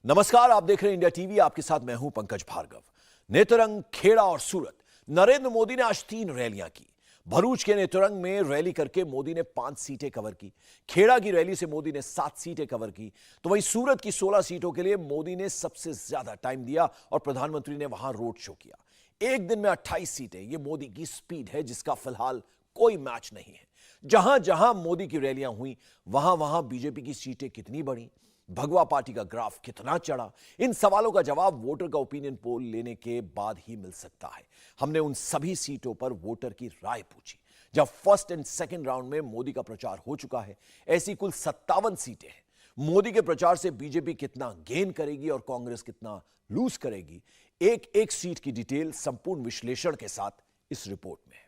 नमस्कार, आप देख रहे हैं इंडिया टीवी। आपके साथ मैं हूं पंकज भार्गव। नेत्रंग, खेड़ा और सूरत, नरेंद्र मोदी ने आज 3 रैलियां की। भरूच के नेत्रंग में रैली करके मोदी ने 5 सीटें कवर की। खेड़ा की रैली से मोदी ने 7 सीटें कवर की। तो वहीं सूरत की 16 सीटों के लिए मोदी ने सबसे ज्यादा टाइम दिया और प्रधानमंत्री ने वहां रोड शो किया। एक दिन में 28 सीटें, यह मोदी की स्पीड है जिसका फिलहाल कोई मैच नहीं है। जहां जहां मोदी की रैलियां हुई, वहां वहां बीजेपी की सीटें कितनी बढ़ी, भगवा पार्टी का ग्राफ कितना चढ़ा, इन सवालों का जवाब वोटर का ओपिनियन पोल लेने के बाद ही मिल सकता है। हमने उन सभी सीटों पर वोटर की राय पूछी। जब फर्स्ट एंड सेकंड राउंड में मोदी का प्रचार हो चुका है, ऐसी कुल 57 सीटें हैं। मोदी के प्रचार से बीजेपी कितना गेन करेगी और कांग्रेस कितना लूज करेगी, एक एक सीट की डिटेल संपूर्ण विश्लेषण के साथ इस रिपोर्ट में है।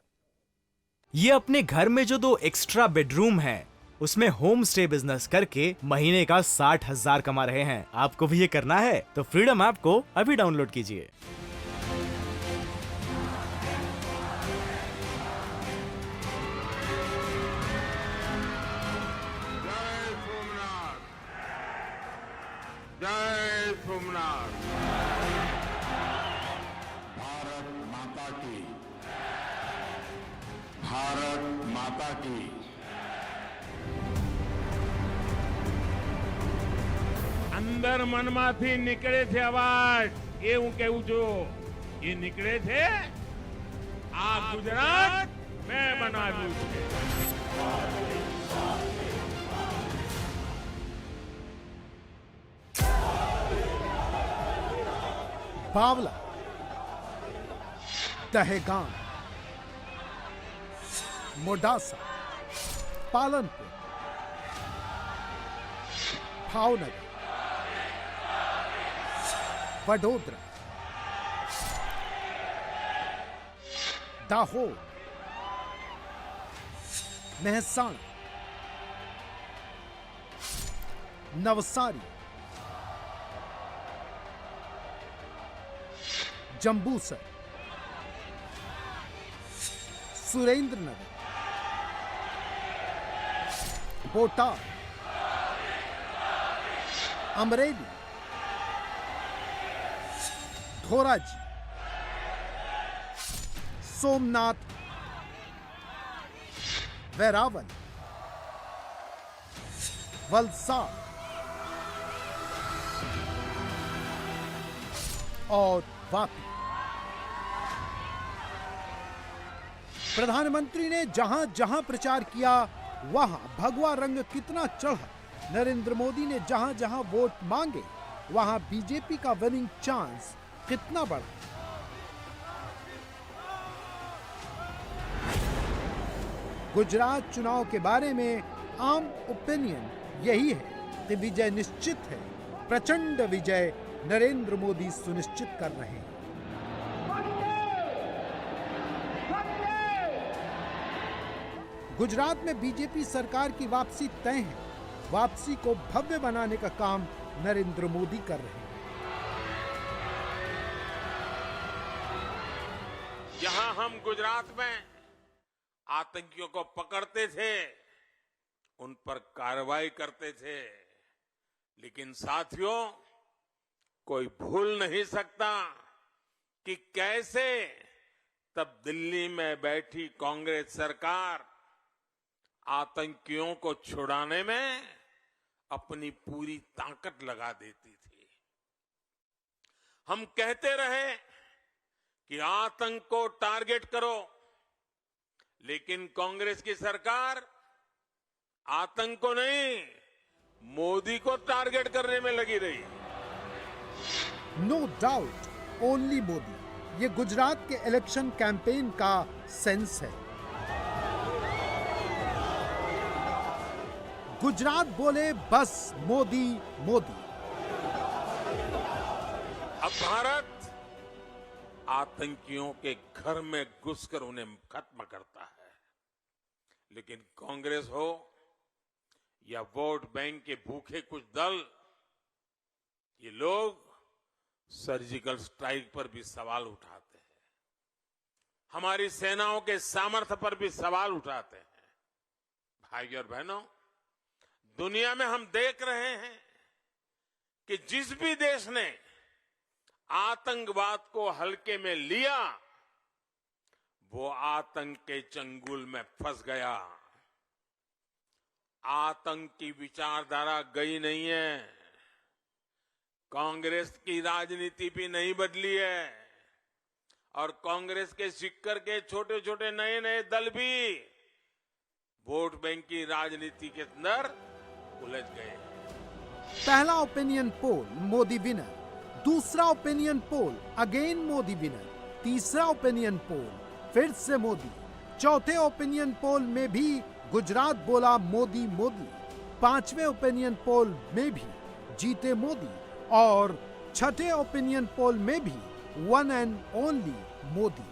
ये अपने घर में जो 2 एक्स्ट्रा बेडरूम है, उसमें होम स्टे बिजनेस करके महीने का 60,000 कमा रहे हैं। आपको भी ये करना है तो फ्रीडम ऐप को अभी डाउनलोड कीजिए। जय सोमनाथ। भारत माता की, भारत माता की। અંદર મનમાંથી નીકળે છે અવાજ, એ હું કહેવું છું, એ નીકળે છે આ ગુજરાત મેં બનાવ્યું છે। बावला, दहेगाम, मोडासा, पालनपुर, भावनगर, वडोदरा, दाहोद, मेहसाणा, नवसारी, जंबूसर, सुरेंद्रनगर, बोटाद, अमरेली, धोराजी, सोमनाथ, वेरावल, वलसाड और वापी। प्रधानमंत्री ने जहां जहां प्रचार किया, वहां भगवा रंग कितना चढ़ा। नरेंद्र मोदी ने जहां जहां वोट मांगे, वहां बीजेपी का विनिंग चांस कितना बढ़ा। गुजरात चुनाव के बारे में आम ओपिनियन यही है कि विजय निश्चित है। प्रचंड विजय नरेंद्र मोदी सुनिश्चित कर रहे हैं। गुजरात में बीजेपी सरकार की वापसी तय है। वापसी को भव्य बनाने का काम नरेंद्र मोदी कर रहे हैं। जहां हम गुजरात में आतंकियों को पकड़ते थे, उन पर कार्रवाई करते थे, लेकिन साथियों, कोई भूल नहीं सकता कि कैसे तब दिल्ली में बैठी कांग्रेस सरकार आतंकियों को छुड़ाने में अपनी पूरी ताकत लगा देती थी। हम कहते रहे कि आतंक को टारगेट करो, लेकिन कांग्रेस की सरकार आतंक को नहीं, मोदी को टारगेट करने में लगी रही। नो डाउट, ओनली मोदी, ये गुजरात के इलेक्शन कैंपेन का सेंस है। गुजरात बोले बस मोदी मोदी। अब भारत आतंकियों के घर में घुसकर उन्हें खत्म करता है, लेकिन कांग्रेस हो या वोट बैंक के भूखे कुछ दल, ये लोग सर्जिकल स्ट्राइक पर भी सवाल उठाते हैं, हमारी सेनाओं के सामर्थ्य पर भी सवाल उठाते हैं। भाइयों और बहनों, दुनिया में हम देख रहे हैं कि जिस भी देश ने आतंकवाद को हल्के में लिया वो आतंक के चंगुल में फंस गया। आतंक की विचारधारा गई नहीं है, कांग्रेस की राजनीति भी नहीं बदली है और कांग्रेस के सिक्कर के छोटे छोटे नए नए दल भी वोट बैंक की राजनीति के अंदर उलझ गए। पहला ओपिनियन पोल मोदी विनर, दूसरा opinion poll again Modi winner, तीसरा ओपिनियन पोल फिर से मोदी, चौथे ओपिनियन पोल में भी गुजरात बोला मोदी मोदी, पांचवें ओपिनियन पोल में भी जीते मोदी और छठे ओपिनियन पोल में भी वन एंड ओनली मोदी।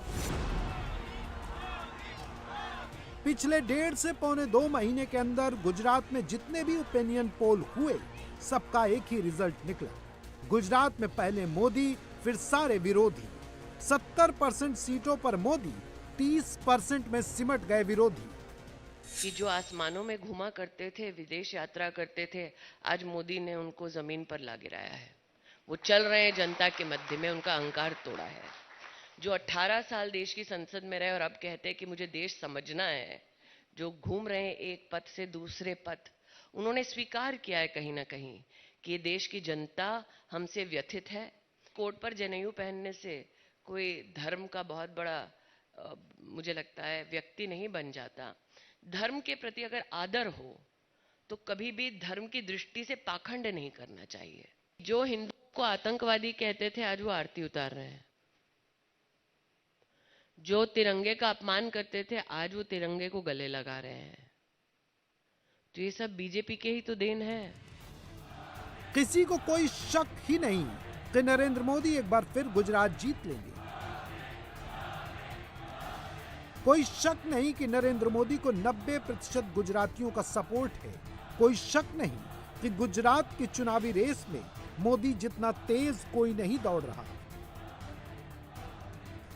पिछले 1.5 से पौने 2 महीने के अंदर गुजरात में जितने भी ओपिनियन पोल हुए सबका एक ही रिजल्ट निकला। गुजरात में पहले मोदी फिर सारे विरोधी। 70% सीटों पर मोदी, 30% में सिमट गए विरोधी। कि जो आसमानों में घुमा करते थे, विदेश यात्रा करते थे, आज मोदी ने उनको जमीन पर ला गिराया है। वो चल रहे हैं जनता के मध्य में, उनका अहंकार तोड़ा है। जो 18 साल देश की संसद में रहे और अब कहते हैं कि मुझे देश समझना है, जो घूम रहे हैं एक पद से दूसरे पद, उन्होंने स्वीकार किया है कहीं ना कहीं कि ये देश की जनता हमसे व्यथित है। कोर्ट पर जनेऊ पहनने से कोई धर्म का बहुत बड़ा मुझे लगता है व्यक्ति नहीं बन जाता। धर्म के प्रति अगर आदर हो तो कभी भी धर्म की दृष्टि से पाखंड नहीं करना चाहिए। जो हिंदू को आतंकवादी कहते थे आज वो आरती उतार रहे हैं। जो तिरंगे का अपमान करते थे आज वो तिरंगे को गले लगा रहे हैं। तो ये सब बीजेपी के ही तो देन है। किसी को कोई शक ही नहीं कि नरेंद्र मोदी एक बार फिर गुजरात जीत लेंगे। कोई शक नहीं कि नरेंद्र मोदी को 90% गुजरातियों का सपोर्ट है। कोई शक नहीं कि गुजरात की चुनावी रेस में मोदी जितना तेज कोई नहीं दौड़ रहा।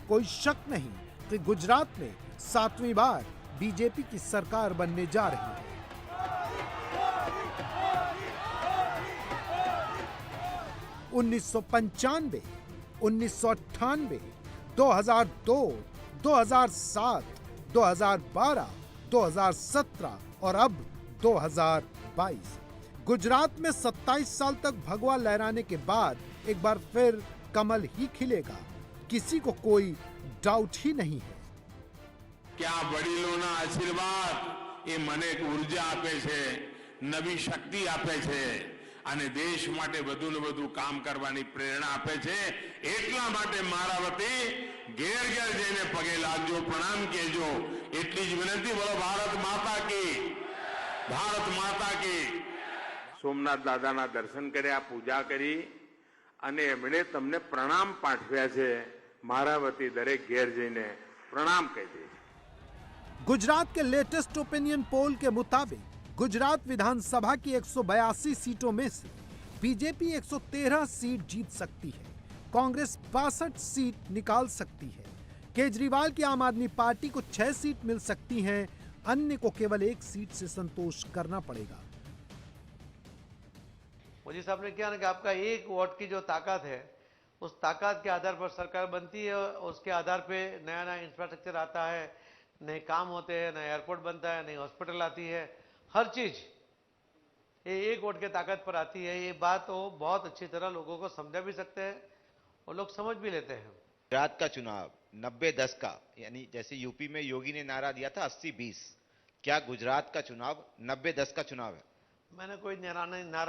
कोई शक नहीं कि गुजरात में 7वीं बार बीजेपी की सरकार बनने जा रही है। 1995, 1998, 2002, 2007, 2012, 2017 और अब 2022। गुजरात में 27 साल तक भगवा लहराने के बाद एक बार फिर कमल ही खिलेगा, किसी को कोई डाउट ही नहीं है। क्या वડીલોના આશીર્વાદ એ મને ઉર્જા આપે છે, નવી શક્તિ આપે છે અને દેશ માટે વધુ ને વધુ કામ કરવાની પ્રેરણા આપે છે। એટલા માટે મારા વતી ઘેર ઘેર જઈને પગે લાગજો, પ્રણામ કહેજો, એટલી જ વિનંતી। બોલો ભારત માતા की, ભારત માતા की। સોમનાથ દાદાના દર્શન કર્યા, પૂજા કરી અને એમણે તમને પ્રણામ પાઠવ્યા છે। મારા વતી દરેક ઘેર જઈને પ્રણામ કહેજે। गुजरात के लेटेस्ट ओपिनियन पोल के मुताबिक गुजरात विधानसभा की 182 सीटों में से बीजेपी 113 सीट जीत सकती है, कांग्रेस 62 सीट निकाल सकती है, केजरीवाल की आम आदमी पार्टी को 6 सीट मिल सकती हैं, अन्य को केवल 1 सीट से संतोष करना पड़ेगा। मोदी साहब ने किया ना कि आपका एक वोट की जो ताकत है उस ताकत के आधार पर सरकार बनती है और उसके आधार पे नया नया इंफ्रास्ट्रक्चर आता है, नए काम होते हैं, नया एयरपोर्ट बनता है, नई हॉस्पिटल आती है, हर चीज ये एक वोट के ताकत पर आती है। ये बात वो बहुत अच्छी तरह लोगों को समझा भी सकते हैं और लोग समझ भी लेते हैं। गुजरात का चुनाव 90-10 का, यानी जैसे यूपी में योगी ने नारा दिया था 80-20, क्या गुजरात का चुनाव 90-10 का चुनाव है? मैंने कोई नारा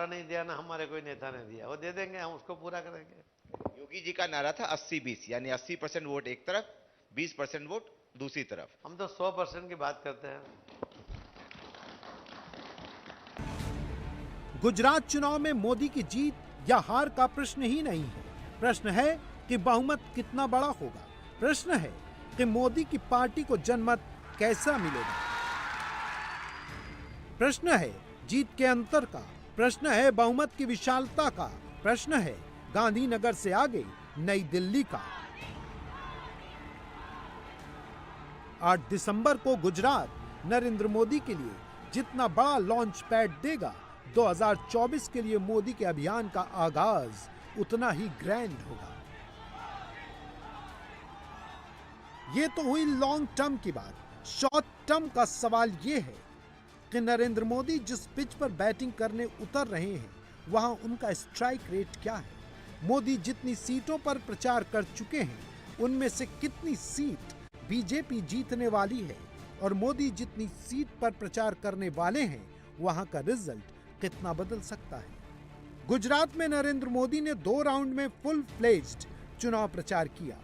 नहीं दिया, ना हमारे कोई नेता ने दिया। वो दे देंगे, हम उसको पूरा करेंगे। योगी जी का नारा था 80-20, यानी 80% वोट एक तरफ, 20% वोट दूसरी तरफ। हम तो 100% की बात करते हैं। गुजरात चुनाव में मोदी की जीत या हार का प्रश्न ही नहीं है। प्रश्न है कि बहुमत कितना बड़ा होगा। प्रश्न है कि मोदी की पार्टी को जनमत कैसा मिलेगा। प्रश्न है जीत के अंतर का। प्रश्न है बहुमत की विशालता का। प्रश्न है गांधीनगर से आगे नई दिल्ली का। 8 दिसंबर को गुजरात नरेंद्र मोदी के लिए जितना बड़ा लॉन्च पैड देगा, 2024 के लिए मोदी के अभियान का आगाज उतना ही ग्रैंड होगा। ये तो हुई लॉन्ग टर्म की बात। शॉर्ट टर्म का सवाल ये है कि नरेंद्र मोदी जिस पिच पर बैटिंग करने उतर रहे हैं वहां उनका स्ट्राइक रेट क्या है। मोदी जितनी सीटों पर प्रचार कर चुके हैं उनमें से कितनी सीट बीजेपी जीतने वाली है और मोदी जितनी सीट पर प्रचार करने वाले हैं वहां का रिजल्ट कितना बदल सकता है। गुजरात में नरेंद्र मोदी ने 2 राउंड में फुल फ्लेज्ड चुनाव प्रचार किया।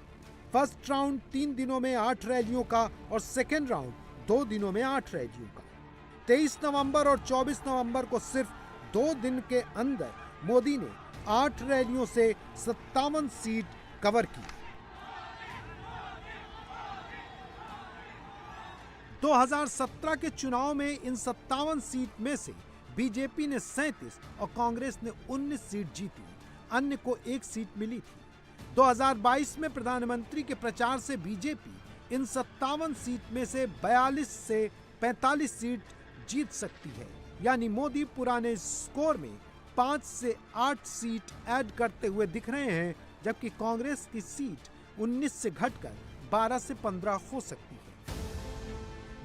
फर्स्ट राउंड 3 दिनों में 8 रैलियों का और सेकेंड राउंड 2 दिनों में 8 रैलियों का। 23 नवंबर और 24 नवंबर को सिर्फ 2 दिन के अंदर मोदी ने 8 रैलियों से 57 सीट कवर की। 2017 के चुनाव में इन 57 सीट में से बीजेपी ने 37 और कांग्रेस ने 19 सीट जीती, अन्य को 1 सीट मिली थी। 2022 में प्रधानमंत्री के प्रचार से बीजेपी इन 57 सीट में से 42 से 45 सीट जीत सकती है, यानी मोदी पुराने स्कोर में 5 से 8 सीट ऐड करते हुए दिख रहे हैं, जबकि कांग्रेस की सीट 19 से घटकर 12 से 15 हो सकती है।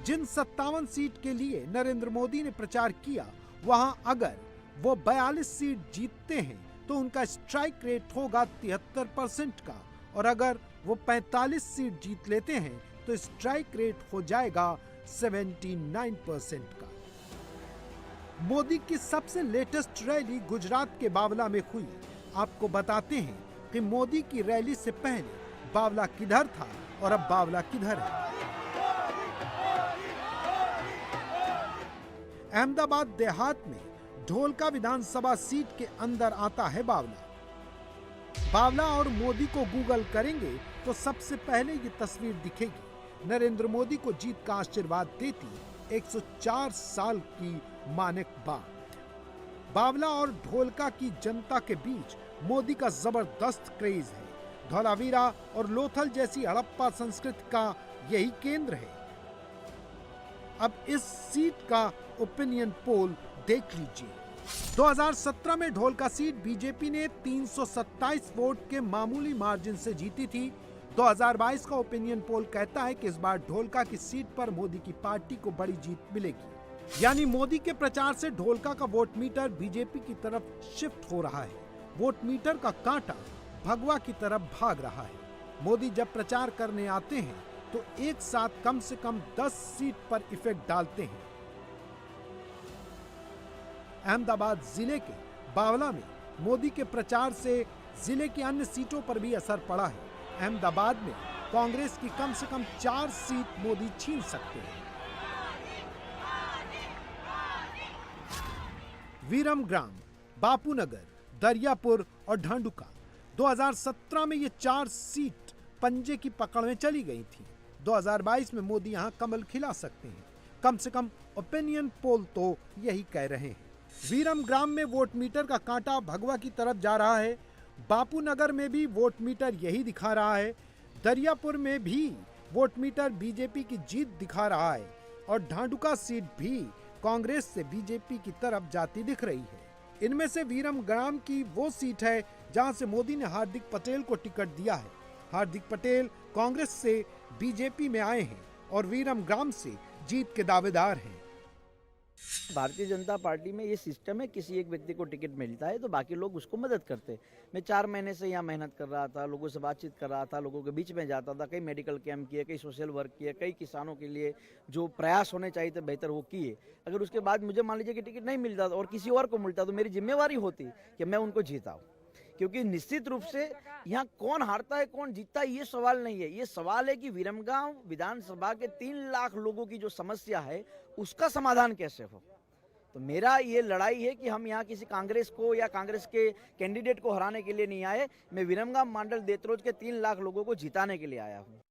जिन 57 सीट के लिए नरेंद्र मोदी ने प्रचार किया वहां अगर वो 42 सीट जीतते हैं तो उनका स्ट्राइक रेट होगा 73% का, और अगर वो 45 सीट जीत लेते हैं तो स्ट्राइक रेट हो जाएगा 79% का। मोदी की सबसे लेटेस्ट रैली गुजरात के बावला में हुई। आपको बताते हैं कि मोदी की रैली से पहले बावला किधर था और अब बावला किधर है। अहमदाबाद देहात में ढोलका विधानसभा सीट के अंदर आता है बावला। बावला और मोदी को गूगल करेंगे तो सबसे पहले ये तस्वीर दिखेगी। नरेंद्र मोदी को जीत का आशीर्वाद देती 104 साल की मानिक बात। बावला और ढोलका की जनता के बीच मोदी का जबरदस्त क्रेज है। धौलावीरा और लोथल जैसी हड़प्पा संस्कृति का यही केंद्र है। अब इस सीट का ओपिनियन पोल देख लीजिए। 2017 में ढोलका सीट बीजेपी ने 327 वोट के मामूली मार्जिन से जीती थी। 2022 का ओपिनियन पोल कहता है कि इस बार ढोलका की सीट पर मोदी की पार्टी को बड़ी जीत मिलेगी, यानी मोदी के प्रचार से ढोलका का वोट मीटर बीजेपी की तरफ शिफ्ट हो रहा है। वोट मीटर का कांटा भगवा की तरफ भाग रहा है। मोदी जब प्रचार करने आते हैं तो एक साथ कम से कम 10 सीट पर इफेक्ट डालते हैं। अहमदाबाद जिले के बावला में मोदी के प्रचार से जिले की अन्य सीटों पर भी असर पड़ा है। अहमदाबाद में कांग्रेस की कम से कम 4 सीट मोदी छीन सकते हैं। वीरमग्राम, बापूनगर, दरियापुर और ढांडुका 2017 में ये 4 सीट पंजे की पकड़ में चली गई थी। 2022 में मोदी यहां कमल खिला सकते हैं, कम से कम ओपिनियन पोल तो यही कह रहे हैं। वीरमग्राम में वोट मीटर का कांटा भगवा की तरफ जा रहा है। बापूनगर में भी वोट मीटर यही दिखा रहा है। दरियापुर में भी वोट मीटर बीजेपी की जीत दिखा रहा है और ढांडुका सीट भी कांग्रेस से बीजेपी की तरफ जाती दिख रही है। इनमें से वीरमग्राम की वो सीट है जहां से मोदी ने हार्दिक पटेल को टिकट दिया है। हार्दिक पटेल कांग्रेस से बीजेपी में आए हैं और वीरमग्राम से जीत के दावेदार हैं। भारतीय जनता पार्टी में ये सिस्टम है, किसी एक व्यक्ति को टिकट मिलता है तो बाकी लोग उसको मदद करते। मैं 4 महीने से यहाँ मेहनत कर रहा था, लोगों से बातचीत कर रहा था, लोगों के बीच में जाता था, कई मेडिकल कैंप किए, कई सोशल वर्क किए, कई किसानों के लिए जो प्रयास होने चाहिए थे बेहतर वो किए। अगर उसके बाद मुझे मान लीजिए कि टिकट नहीं मिलता और किसी और को मिलता तो मेरी जिम्मेवारी होती कि मैं उनको जीताऊँ, क्योंकि निश्चित रूप से यहाँ कौन हारता है कौन जीतता है ये सवाल नहीं है। ये सवाल है कि विरमगांव विधानसभा के 3 लाख लोगों की जो समस्या है उसका समाधान कैसे हो। तो मेरा ये लड़ाई है कि हम यहाँ किसी कांग्रेस को या कांग्रेस के कैंडिडेट को हराने के लिए नहीं आए। मैं विरमगांव मंडल देतरोज के 3 लाख लोगों को जिताने के लिए आया हूँ।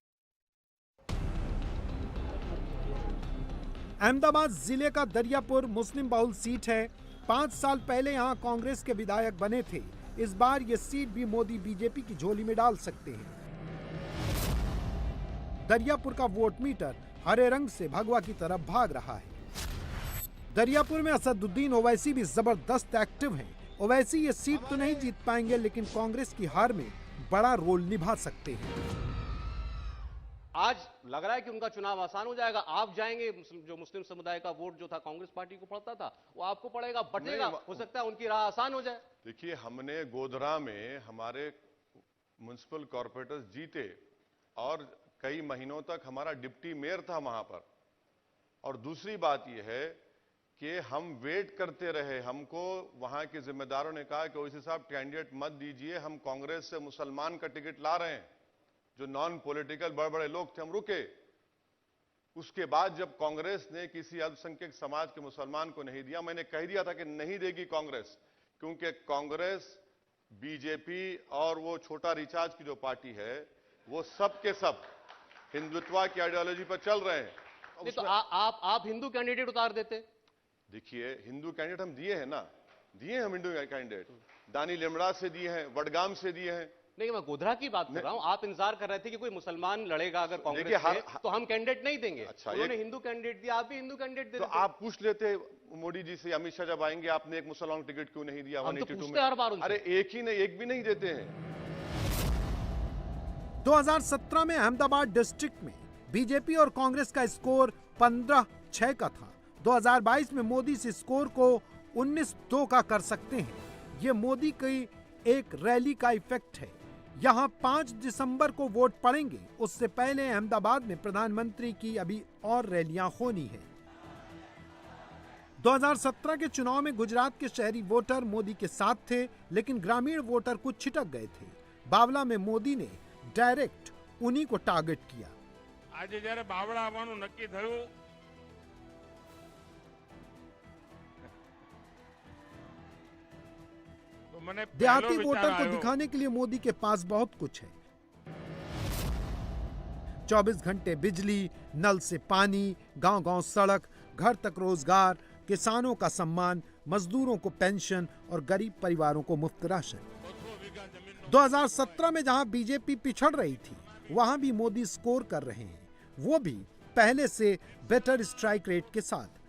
अहमदाबाद जिले का दरियापुर मुस्लिम बहुल सीट है। 5 साल पहले यहाँ कांग्रेस के विधायक बने थे। इस बार ये सीट भी मोदी बीजेपी की झोली में डाल सकते हैं। दरियापुर का वोट मीटर हरे रंग से भगवा की तरफ भाग रहा है। दरियापुर में असदुद्दीन ओवैसी भी जबरदस्त एक्टिव हैं। ओवैसी ये सीट तो नहीं जीत पाएंगे, लेकिन कांग्रेस की हार में बड़ा रोल निभा सकते हैं। आज लग रहा है कि उनका चुनाव आसान हो जाएगा। आप जाएंगे, जो मुस्लिम समुदाय का वोट जो था कांग्रेस पार्टी को पड़ता था, वो आपको पड़ेगा, बटेगा। हो सकता है उनकी राह आसान हो जाए। देखिए, हमने गोधरा में हमारे म्युनिसिपल कॉर्पोरेटर्स जीते और कई महीनों तक हमारा डिप्टी मेयर था वहां पर। और दूसरी बात यह है कि हम वेट करते रहे। हमको वहां के जिम्मेदारों ने कहा कि ओवैसी साहब कैंडिडेट मत दीजिए, हम कांग्रेस से मुसलमान का टिकट ला रहे हैं, जो नॉन पॉलिटिकल बड़े बड़े लोग थे, हम रुके। उसके बाद जब कांग्रेस ने किसी अल्पसंख्यक समाज के मुसलमान को नहीं दिया, मैंने कह दिया था कि नहीं देगी कांग्रेस, क्योंकि कांग्रेस, बीजेपी और वो छोटा रिचार्ज की जो पार्टी है, वो सब के सब हिंदुत्व की आइडियोलॉजी पर चल रहे हैं। नहीं तो आप हिंदू कैंडिडेट उतार देते। देखिए, हिंदू कैंडिडेट हम दिए हैं ना, दिए हम हिंदू कैंडिडेट, दानी लिमड़ा से दिए हैं, वडगाम से दिए हैं। नहीं, मैं गोधरा की बात कर रहा हूं। आप इंतजार कर रहे थे कि कोई मुसलमान लड़ेगा अगर कांग्रेस से, तो हम कैंडिडेट नहीं देंगे। अच्छा, उन्होंने हिंदू कैंडिडेट दिया, आप भी हिंदू कैंडिडेट दे तो आप पूछ लेते मोदी जी से, अमित शाह जब आएंगे, आपने एक मुसलमान टिकट क्यों नहीं दिया? हम तो पूछते हर बार उनसे। अरे एक ही नहीं, एक भी नहीं देते हैं। 2017 में अहमदाबाद डिस्ट्रिक्ट में बीजेपी और कांग्रेस का स्कोर 15-6 का था। 2022 में मोदी इस स्कोर को 19-2 का कर सकते हैं। ये मोदी की एक रैली का इफेक्ट है। यहाँ 5 दिसंबर को वोट पड़ेंगे, उससे पहले अहमदाबाद में प्रधानमंत्री की अभी और रैलियां होनी है। 2017 के चुनाव में गुजरात के शहरी वोटर मोदी के साथ थे, लेकिन ग्रामीण वोटर कुछ छिटक गए थे। बावला में मोदी ने डायरेक्ट उन्हीं को टारगेट किया। આજે જ્યારે બાવળા આવવાનું નક્કી થયું, તો મને देहाती वोटर को दिखाने के लिए मोदी के पास बहुत कुछ है। 24 घंटे बिजली, नल से पानी, गांव-गांव सड़क, घर तक रोजगार, किसानों का सम्मान, मजदूरों को पेंशन और गरीब परिवारों को मुफ्त राशन। 2017 में जहां बीजेपी पिछड़ रही थी, वहां भी मोदी स्कोर कर रहे हैं, वो भी पहले से बेटर स्ट्राइक रेट के साथ।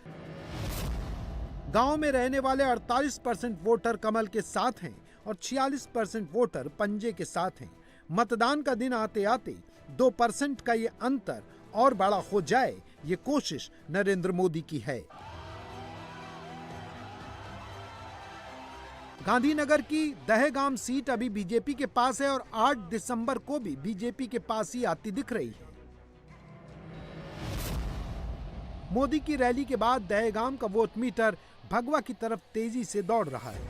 गांव में रहने वाले 48% वोटर कमल के साथ हैं और 46% वोटर पंजे के साथ हैं। मतदान का दिन आते आते 2% का ये अंतर और बड़ा हो जाए, ये कोशिश नरेंद्र मोदी की है। गांधीनगर की दहेगाम सीट अभी बीजेपी के पास है और 8 दिसंबर को भी बीजेपी के पास ही आती दिख रही है। मोदी की रैली के बाद दहेगाम का वोट मीटर भगवा की तरफ तेजी से दौड़ रहा है।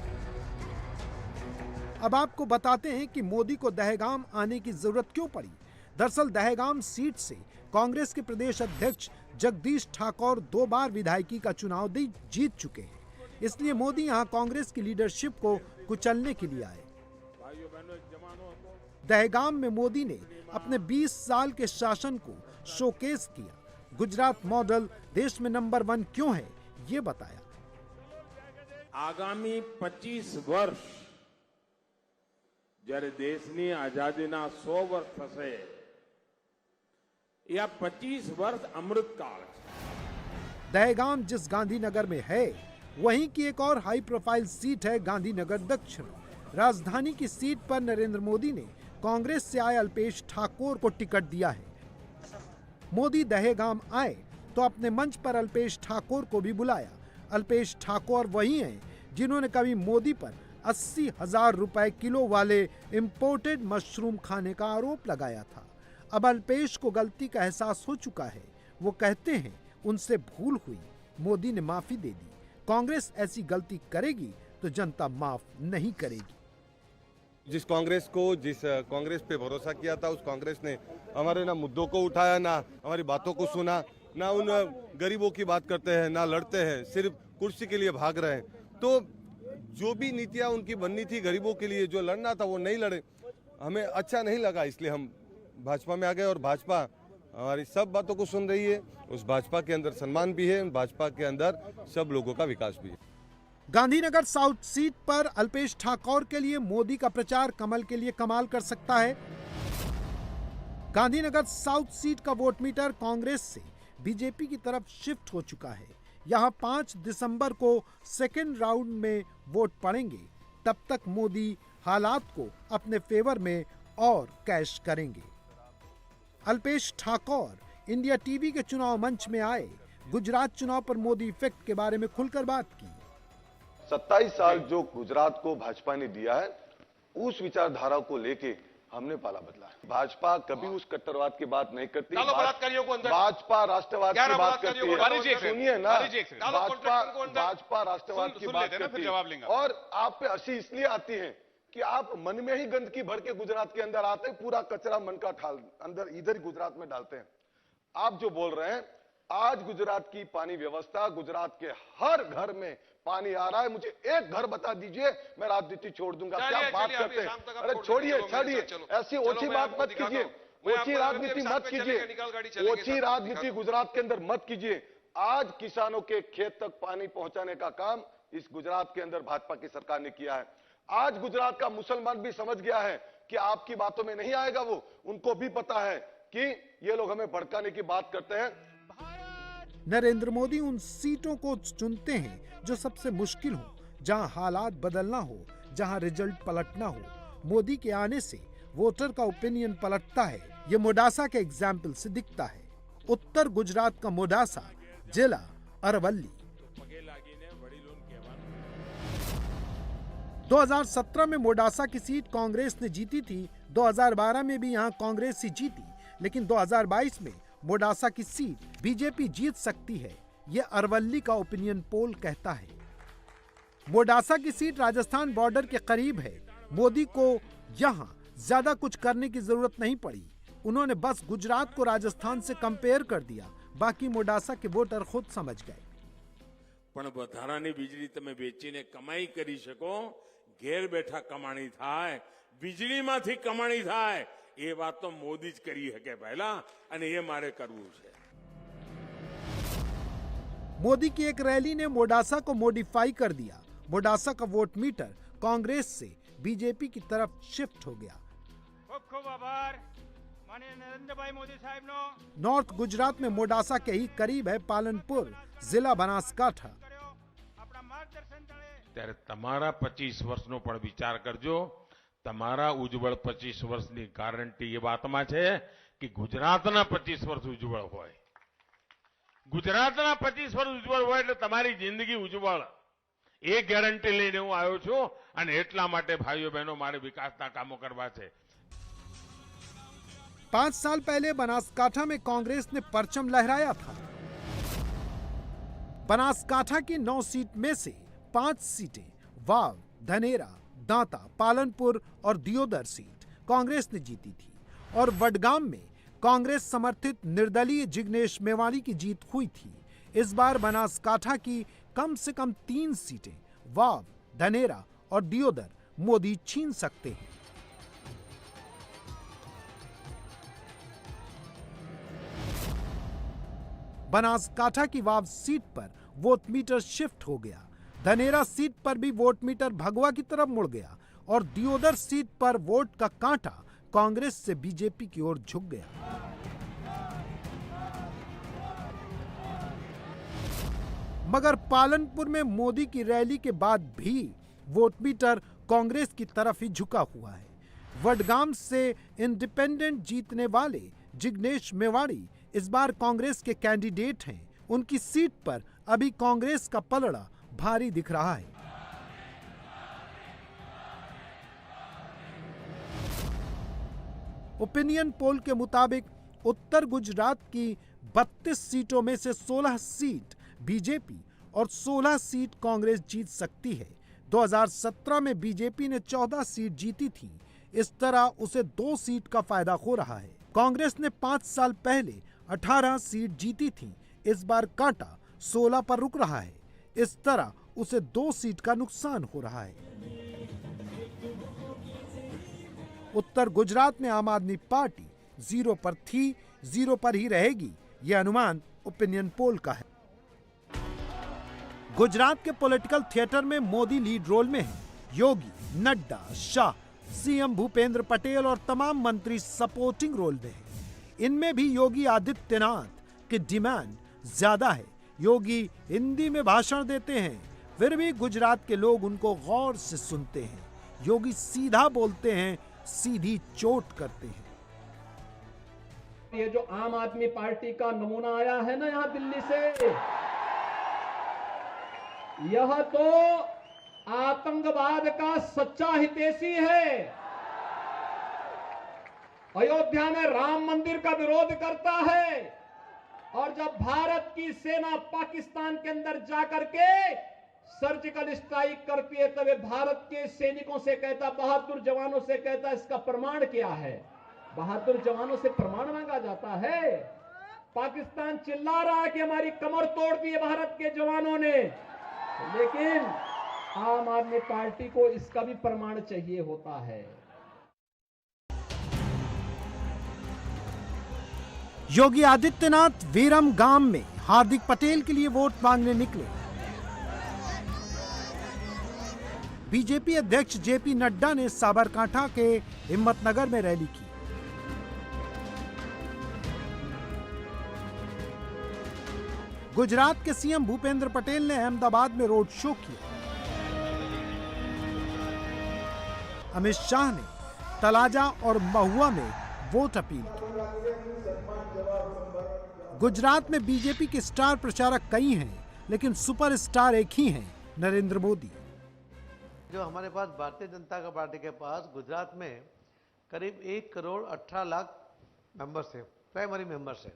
अब आपको बताते हैं कि मोदी को दहेगाम आने की जरूरत क्यों पड़ी। दरअसल दहेगाम सीट से कांग्रेस के प्रदेश अध्यक्ष जगदीश ठाकुर 2 बार विधायकी का चुनाव जीत चुके हैं, इसलिए मोदी यहां कांग्रेस की लीडरशिप को कुचलने के लिए आए। दहेगाम में मोदी ने अपने 20 साल के शासन को शोकेस किया। गुजरात मॉडल देश में नंबर 1 क्यों है, ये बताया। આગામી 25 વર્ષ જ્યારે દેશની આઝાદીના 100 વર્ષ થશે, या 25 वर्ष अमृतकाल। दहेगाम जिस गांधीनगर में है, वहीं की एक और हाई प्रोफाइल सीट है गांधीनगर दक्षिण। राजधानी की सीट पर नरेंद्र मोदी ने कांग्रेस से आए अल्पेश ठाकुर को टिकट दिया है। मोदी दहेगाम आए तो अपने मंच पर अल्पेश ठाकुर को भी बुलाया। अल्पेश ठाकुर वही हैं जिन्होंने कभी मोदी पर 80,000 रुपए किलो वाले इंपोर्टेड मशरूम खाने का आरोप लगाया था। अब अल्पेश को गलती का एहसास हो चुका है। वो कहते हैं उनसे भूल हुई, मोदी ने माफी दे दी। कांग्रेस ऐसी गलती करेगी तो जनता माफ नहीं करेगी। जिस कांग्रेस पे भरोसा किया था, उस कांग्रेस ने हमारे ना मुद्दों को उठाया, ना हमारी बातों को सुना, ना उन गरीबों की बात करते हैं, ना लड़ते हैं, सिर्फ कुर्सी के लिए भाग रहे हैं। तो जो भी नीतियां उनकी बननी थी गरीबों के लिए, जो लड़ना था वो नहीं लड़े। हमें अच्छा नहीं लगा, इसलिए हम भाजपा में आ गए और भाजपा हमारी सब बातों को सुन रही है। उस भाजपा के अंदर सम्मान भी है, भाजपा के अंदर सब लोगों का विकास भी है। गांधीनगर साउथ सीट पर अल्पेश ठाकुर के लिए मोदी का प्रचार कमल के लिए कमाल कर सकता है। गांधीनगर साउथ सीट का वोट मीटर कांग्रेस से बीजेपी की तरफ शिफ्ट हो चुका है। यहाँ 5 दिसंबर को सेकेंड राउंड में वोट पड़ेंगे। तब तक मोदी हालात को अपने फेवर में और कैश करेंगे। अल्पेश ठाकुर इंडिया टीवी के चुनाव मंच में आए, गुजरात चुनाव पर मोदी इफेक्ट के बारे में खुलकर बात की। 27 साल जो गुजरात को भाजपा ने दिया है, उस विचारधारा को लेके हमने पाला बदला है। भाजपा कभी उस कट्टरवाद की बात नहीं करती। भाजपा राष्ट्रवाद की बात करती है। सुनिए ना, भाजपा राष्ट्रवाद की बात करती है। और आप पे हंसी इसलिए आती है कि आप मन में ही गंदगी भर के गुजरात के अंदर आते हैं, पूरा कचरा मन का ठाल अंदर इधर गुजरात में डालते हैं। आप जो बोल रहे हैं, आज गुजरात की पानी व्यवस्था, गुजरात के हर घर में पानी आ रहा है। मुझे एक घर बता दीजिए, मैं राजनीति छोड़ दूंगा। क्या बात करते हैं? अरे छोड़िए, ऐसी ओछी बात मत कीजिए, ओछी राजनीति मत कीजिए, ओछी राजनीति गुजरात के अंदर मत कीजिए। आज किसानों के खेत तक पानी पहुंचाने का काम इस गुजरात के अंदर भाजपा की सरकार ने किया है। आज गुजरात का मुसलमान भी समझ गया है कि आपकी बातों में नहीं आएगा वो। उनको भी पता है कि ये लोग हमें भड़काने की बात करते हैं। नरेंद्र मोदी उन सीटों को चुनते हैं जो सबसे मुश्किल हो, जहां हालात बदलना हो, जहां रिजल्ट पलटना हो। मोदी के आने से वोटर का ओपिनियन पलटता है। ये मोडासा के एग्जाम्पल से दिखता है। उत्तर गुजरात का मोडासा, जिला अरवली। 2017 में मोडासा की सीट कांग्रेस ने जीती थी। 2012 में भी यहां कांग्रेस ही जीती, लेकिन 2022 में मोडासा की सीट बीजेपी जीत सकती है, यह अरवली का ओपिनियन पोल कहता है। मोडासा की सीट राजस्थान बॉर्डर के करीब है। मोदी को यहां ज्यादा कुछ करने की जरूरत नहीं पड़ी। उन्होंने बस गुजरात को राजस्थान से कंपेयर कर दिया। बाकी मोडासा के वोटर खुद समझ गए। પણ વધારાની વીજળી તમે વેચીને કમાઈ કરી શકો, ઘેર બેઠા કમાણી થાય, વીજળીમાંથી કમાણી થાય, એ વાત તો મોદી જ કરી શકે પહેલા, અને એ મારે કરવું છે। मोदी की एक रैली ने मोडासा को मॉडिफाई कर दिया। मोडासा का वोट मीटर कांग्रेस से बीजेपी की तरफ शिफ्ट हो गया। खूब खूब आभार माननीय नरेंद्र भाई मोदी साहब नो। नॉर्थ गुजरात में मोडासा के ही करीब है पालनपुर, जिला बनासकांठा। ત્યારે તમારા 25 વર્ષનો પણ વિચાર કરજો। તમારા ઉજ્જવળ 25 વર્ષની ગારંટી એ વાતમાં છે કે ગુજરાતના 25 વર્ષ ઉજ્જવળ હોય। ગુજરાતના 25 વર્ષ ઉજ્જવળ હોય એટલે તમારી જિંદગી ઉજ્જવળ, એ ગેરંટી લઈને હું આવ્યો છું। અને એટલા માટે ભાઈઓ બહેનો મારે વિકાસના કામો કરવા છે। 5 साल पहले बनासकांठा में कांग्रेस ने परचम लहराया था। बनासकांठा की 9 सीट में से 5 सीटें वाव, धनेरा, दांता, पालनपुर और दियोदर सीट कांग्रेस ने जीती थी। और वडगाम में कांग्रेस समर्थित निर्दलीय जिग्नेश मेवाणी की जीत हुई थी। इस बार बनासकांठा की कम से कम 3 सीटें वाव, धनेरा और दियोदर मोदी छीन सकते हैं। बनासकांठा की वाव सीट पर वोट मीटर शिफ्ट हो गया। धनेरा सीट पर भी वोट मीटर भगवा की तरफ मुड़ गया और दियोदर सीट पर वोट का कांटा कांग्रेस से बीजेपी की ओर झुक गया। मगर पालनपुर में मोदी की रैली के बाद भी वोट मीटर कांग्रेस की तरफ ही झुका हुआ है। वडगाम से इंडिपेंडेंट जीतने वाले जिग्नेश मेवाणी इस बार कांग्रेस के कैंडिडेट हैं। उनकी सीट पर अभी कांग्रेस का पलड़ा भारी दिख रहा है। ओपिनियन पोल के मुताबिक उत्तर गुजरात की 32 सीटों में से 16 सीट बीजेपी और 16 सीट कांग्रेस जीत सकती है। 2017 में बीजेपी ने 14 सीट जीती थी। इस तरह उसे 2 सीट का फायदा हो रहा है। कांग्रेस ने 5 साल पहले 18 सीट जीती थी। इस बार कांटा 16 पर रुक रहा है। इस तरह उसे 2 सीट का नुकसान हो रहा है। उत्तर गुजरात में आम आदमी पार्टी 0 पर थी, 0 पर ही रहेगी, यह अनुमान ओपिनियन पोल का है। गुजरात के पॉलिटिकल थिएटर में मोदी लीड रोल में है। योगी, नड्डा, शाह, सीएम भूपेंद्र पटेल और तमाम मंत्री सपोर्टिंग रोल में हैं। इनमें भी योगी आदित्यनाथ की डिमांड ज्यादा है योगी हिंदी में भाषण देते हैं, फिर भी गुजरात के लोग उनको गौर से सुनते हैं। योगी सीधा बोलते हैं, सीधी चोट करते हैं। ये जो आम आदमी पार्टी का नमूना आया है ना यहाँ दिल्ली से, यह तो आतंकवाद का सच्चा हितैषी है। अयोध्या में राम मंदिर का विरोध करता है और जब भारत की सेना पाकिस्तान के अंदर जाकर के सर्जिकल स्ट्राइक करती है तब भारत के सैनिकों से कहता, बहादुर जवानों से कहता, इसका प्रमाण क्या है? बहादुर जवानों से प्रमाण मांगा जाता है। पाकिस्तान चिल्ला रहा है कि हमारी कमर तोड़ दी है भारत के जवानों ने, लेकिन आम आदमी पार्टी को इसका भी प्रमाण चाहिए होता है। योगी आदित्यनाथ वीरम गांव में हार्दिक पटेल के लिए वोट मांगने निकले। बीजेपी अध्यक्ष जेपी नड्डा ने साबरकांठा के हिम्मतनगर में रैली की। गुजरात के सीएम भूपेंद्र पटेल ने अहमदाबाद में रोड शो किया। अमित शाह ने तलाजा और महुआ में वोट अपील की। गुजरात में बीजेपी के स्टार प्रचारक कई हैं, लेकिन सुपरस्टार एक ही हैं, नरेंद्र मोदी। जो हमारे पास भारतीय जनता पार्टी के पास गुजरात में करीब 1 करोड़ 18 लाख मेंबर्स हैं, प्राइमरी मेंबर्स हैं।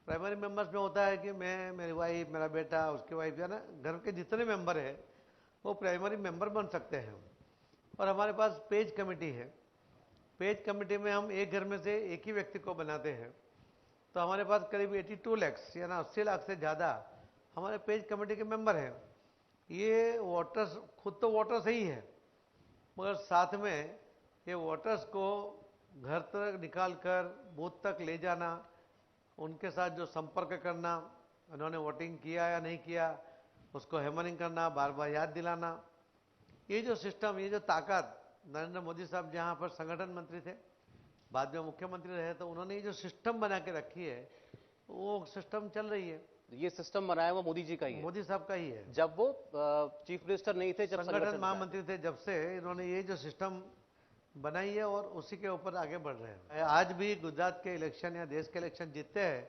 प्राइमरी मेंबर्स में होता है कि मैं, मेरी वाइफ, मेरा बेटा, उसकी वाइफ, या ना घर के जितने मेंबर हैं वो प्राइमरी मेंबर बन सकते हैं। और हमारे पास पेज कमेटी है। पेज कमेटी में हम एक घर में से एक ही व्यक्ति को बनाते हैं, तो हमारे पास करीब 82 लाख या ना 80 लाख से ज़्यादा हमारे पेज कमेटी के मेंबर हैं। ये वोटर्स खुद तो वोटर्स ही है, मगर साथ में ये वोटर्स को घर तक निकाल कर बूथ तक ले जाना, उनके साथ जो संपर्क करना, उन्होंने वोटिंग किया या नहीं किया उसको हैमरिंग करना, बार बार याद दिलाना, ये जो सिस्टम, ये जो ताकत, नरेंद्र मोदी साहब जहाँ पर संगठन मंत्री थे, बाद में मुख्यमंत्री रहे, तो उन्होंने ये जो सिस्टम बना के रखी है वो सिस्टम चल रही है। ये सिस्टम बनाया हुआ मोदी जी का ही है, मोदी साहब का ही है। जब वो चीफ मिनिस्टर नहीं थे, जब संगठन महामंत्री थे, जब से इन्होंने ये जो सिस्टम बनाई है और उसी के ऊपर आगे बढ़ रहे हैं। आज भी गुजरात के इलेक्शन या देश के इलेक्शन जीतते हैं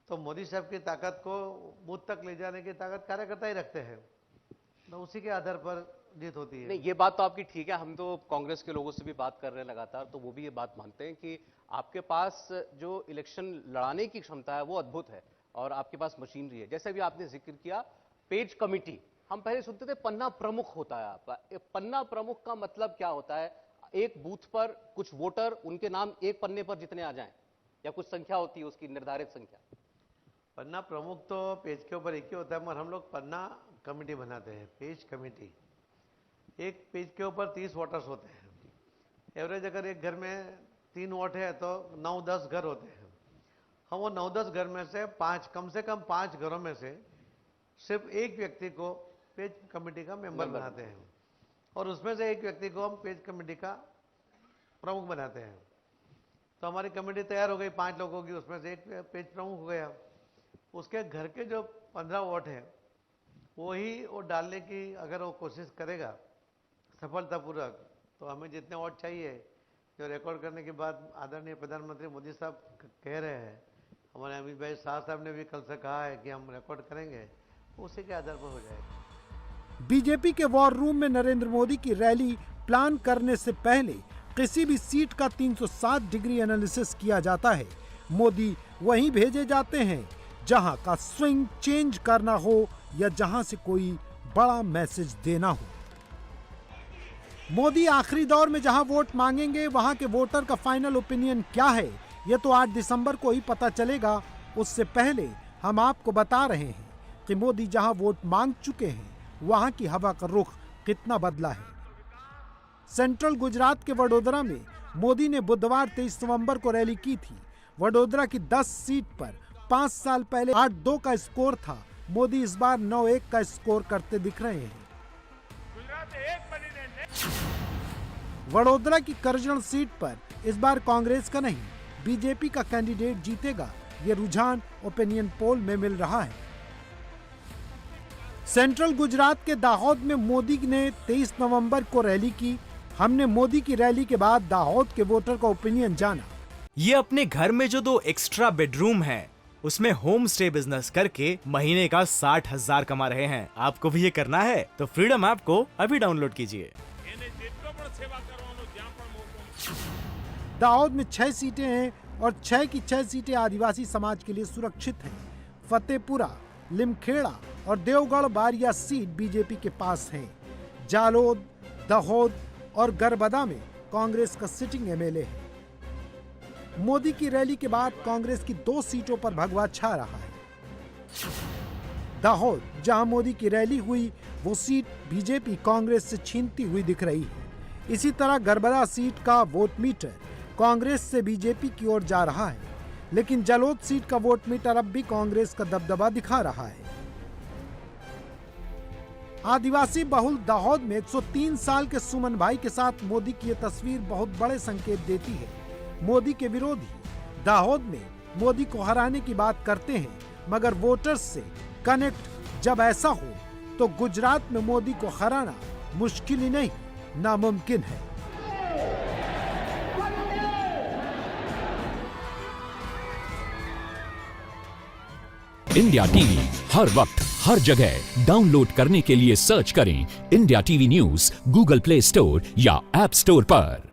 तो मोदी साहब की ताकत को बूथ तक ले जाने की ताकत कार्यकर्ता ही रखते हैं, तो उसी के आधार पर जीत होती है। नहीं, ये बात तो आपकी ठीक है। हम तो कांग्रेस के लोगों से भी बात कर रहे हैं लगातार, तो वो भी ये बात मानते हैं कि आपके पास जो इलेक्शन लड़ाने की क्षमता है वो अद्भुत है और आपके पास मशीनरी है। जैसे भी आपने जिक्र किया पेज कमेटी, हम पहले सुनते थे पन्ना प्रमुख होता है आपका। पन्ना प्रमुख का मतलब क्या होता है? एक बूथ पर कुछ वोटर, उनके नाम एक पन्ने पर जितने आ जाएं, या कुछ संख्या होती है उसकी निर्धारित संख्या? पन्ना प्रमुख तो पेज के ऊपर एक ही होता है, मगर हम लोग पन्ना कमेटी बनाते हैं, पेज कमेटी। एक पेज के ऊपर 30 वोटर्स होते हैं। एवरेज अगर एक घर में 3 वोट है तो 9-10 घर होते हैं। हम वो 9-10 घर में से कम से कम 5 घरों में से सिर्फ एक व्यक्ति को पेज कमेटी का मेंबर बनाते हैं और उसमें से एक व्यक्ति को हम पेज कमेटी का प्रमुख बनाते हैं। तो हमारी कमेटी तैयार हो गई 5 लोगों की, उसमें से एक पेज प्रमुख हो गया। उसके घर के जो 15 वोट हैं वही वो डालने की अगर वो कोशिश करेगा सफलतापूर्वक, तो हमें जितने वोट चाहिए, जो रिकॉर्ड करने के बाद आदरणीय प्रधानमंत्री मोदी साहब कह रहे हैं, हमारे अमित भाई शाह साहब ने भी कल से कहा है कि हम रिकॉर्ड करेंगे, उसी के आधार पर हो जाएगा। बीजेपी के वॉर रूम में नरेंद्र मोदी की रैली प्लान करने से पहले किसी भी सीट का 360 डिग्री एनालिसिस किया जाता है। मोदी वहीं भेजे जाते हैं जहां का स्विंग चेंज करना हो या जहां से कोई बड़ा मैसेज देना हो। मोदी आखिरी दौर में जहां वोट मांगेंगे वहां के वोटर का फाइनल ओपिनियन क्या है, यह तो 8 दिसंबर को ही पता चलेगा। उससे पहले हम आपको बता रहे हैं कि मोदी जहां वोट मांग चुके हैं वहां की हवा का रुख कितना बदला है। सेंट्रल गुजरात के वडोदरा में मोदी ने बुधवार 23 नवंबर को रैली की थी। वडोदरा की 10 सीट पर 5 साल पहले 8-2 का स्कोर था। मोदी इस बार 9-1 का स्कोर करते दिख रहे हैं। वडोदरा की करजन सीट पर इस बार कांग्रेस का नहीं बीजेपी का कैंडिडेट जीतेगा, ये रुझान ओपिनियन पोल में मिल रहा है। सेंट्रल गुजरात के दाहोद में मोदी ने 23 नवंबर को रैली की। हमने मोदी की रैली के बाद दाहोद के वोटर का ओपिनियन जाना। ये अपने घर में जो 2 एक्स्ट्रा बेडरूम है उसमें होम स्टे बिजनेस करके महीने का 60,000 कमा रहे हैं। आपको भी ये करना है तो फ्रीडम ऐप को अभी डाउनलोड कीजिए। दाहोद में 6 सीटें हैं और 6 की 6 सीटें आदिवासी समाज के लिए सुरक्षित हैं। फतेहपुरा, लिमखेड़ा और देवगढ़ बारिया सीट बीजेपी के पास है। जालोद, दाहोद और गरबदा में कांग्रेस का सिटिंग एमएलए है। मोदी की रैली के बाद कांग्रेस की 2 सीटों पर भगवा छा रहा है। दाहोद, जहां मोदी की रैली हुई, वो सीट बीजेपी कांग्रेस से छीनती हुई दिख रही है। इसी तरह गरबदा सीट का वोट मीटर कांग्रेस से बीजेपी की ओर जा रहा है, लेकिन जलोद सीट का वोट मीटर अब भी कांग्रेस का दबदबा दिखा रहा है। आदिवासी बहुल दाहोद में 103 साल के सुमन भाई के साथ मोदी की ये तस्वीर बहुत बड़े संकेत देती है। मोदी के विरोधी दाहोद में मोदी को हराने की बात करते हैं, मगर वोटर्स से कनेक्ट जब ऐसा हो तो गुजरात में मोदी को हराना मुश्किल ही नहीं, नामुमकिन है। इंडिया टीवी हर वक्त हर जगह डाउनलोड करने के लिए सर्च करें India TV news Google play store या ऐप स्टोर पर।